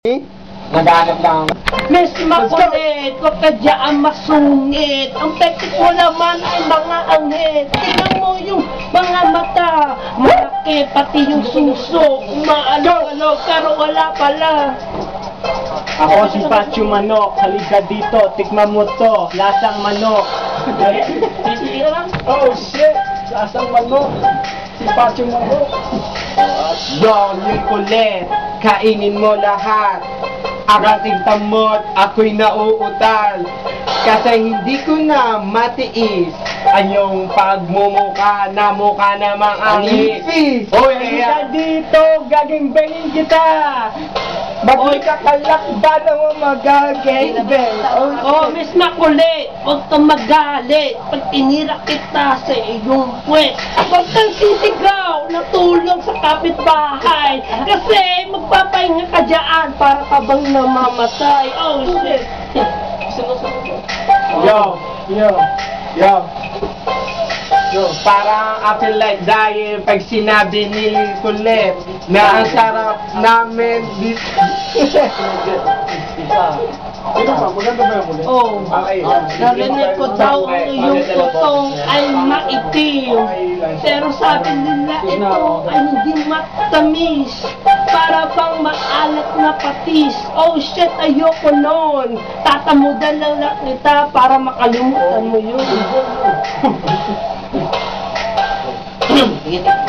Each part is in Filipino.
Naghanap lang. Miss makulit, wag ka dyan masungit. Ang teknik mo naman ay mga anghit. Tignan mo yung mga mata, malaki pati yung suso. Umaalaw-alaw pero wala pala. Ako si Pacho Manok, halika dito, tikman mo to, lasang manok. Oh shit, lasang manok, si Pacho Manok. Yon, yung kulit, kainin mo lahat. Akating tamot, ako'y nauutal. Kasi hindi ko na matiis anyong pagmumukha na mukha namang angit. Hoy, halika dito, gagangbangin kita. Ba't ka kalakban mo magagangbang? Oh, Miss Makulit, huwag kang magalit. Pag tinira kita sa iyong puwet, huwag kang sisigaw na tulong sa kapitbahay. Kasi magpapahinga ka dyan para ka bang namamatay. Oh, shit. Yo. Parang I feel like dying pag sinabi ni Kulit na ang sarap namin Oh, narinig ko daw yung tutong ay maitim. Pero sabi nila ito ay hindi matamis. Para bang maalat na patis. Oh shit, ayoko nun. Tatamudan lang kita para makalimutan mo yun.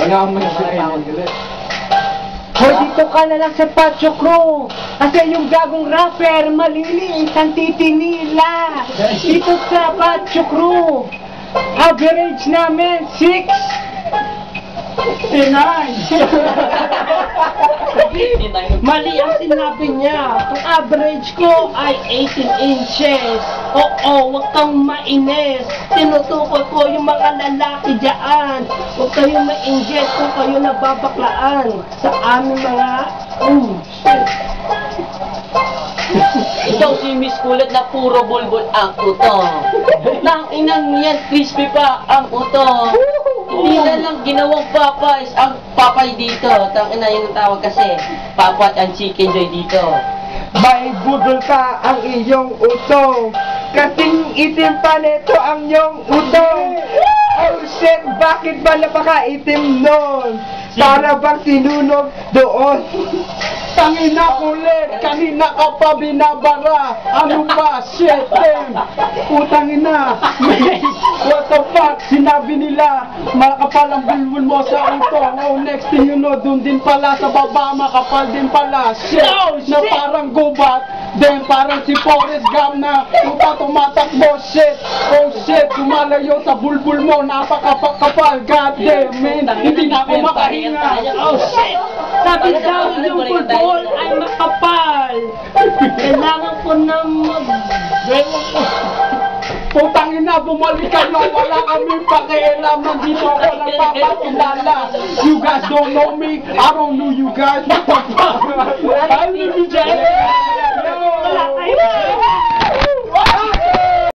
Wala akong masasabi. Hoy, dito ka na lang sa Pacho Crew. Kasi yung gagong rapper, maliliit ang titi nila. Dito sa Pacho Crew, average namin 6'9". Mali ang sinabi niya. Ang average ko ay 18 inches. Oo, huwag kang mainis. Tinutukoy ko yung mga lalaki dyan. Huwag kayong ma-inject kung kayo nababaklaan sa aming mga... shit. Ikaw si Miss Kulit na puro bulbul ang uto. Nang inang yan, crispy pa ang uto. Hindi na lang ginawang papay ang papay dito. Tang ina yung tawag kasi, papat ang chicken joy dito. May budol ka ang iyong uto. Kasing itim pa nito ang iyong uto. Oh shit, bakit ba napaka-itim nun? Para bang sinunog doon? Tangina Kulit, kanina ka pa binabara. Ano ba? Shit, damn. Putangina. What the fuck? Sinabi nila, makapal ang bulbul mo sa uto. Oh, next thing you know, dun din pala sa baba, makapal din pala. Shit, na parang gubat. Then parang si Forrest Gump na tumatakbo. Shit, oh shit, lumalayo sa bulbul mo, napakapal. God damn, man, hindi na ako makahinga. Oh shit! Sabi daw yung bulbul ay makapal. Kailangan ko na Putangina, bumalik ka na, wala kami pakialam. Nandito ako nagpapakilala. You guys don't know me, I don't know you guys. What the fuck? I live in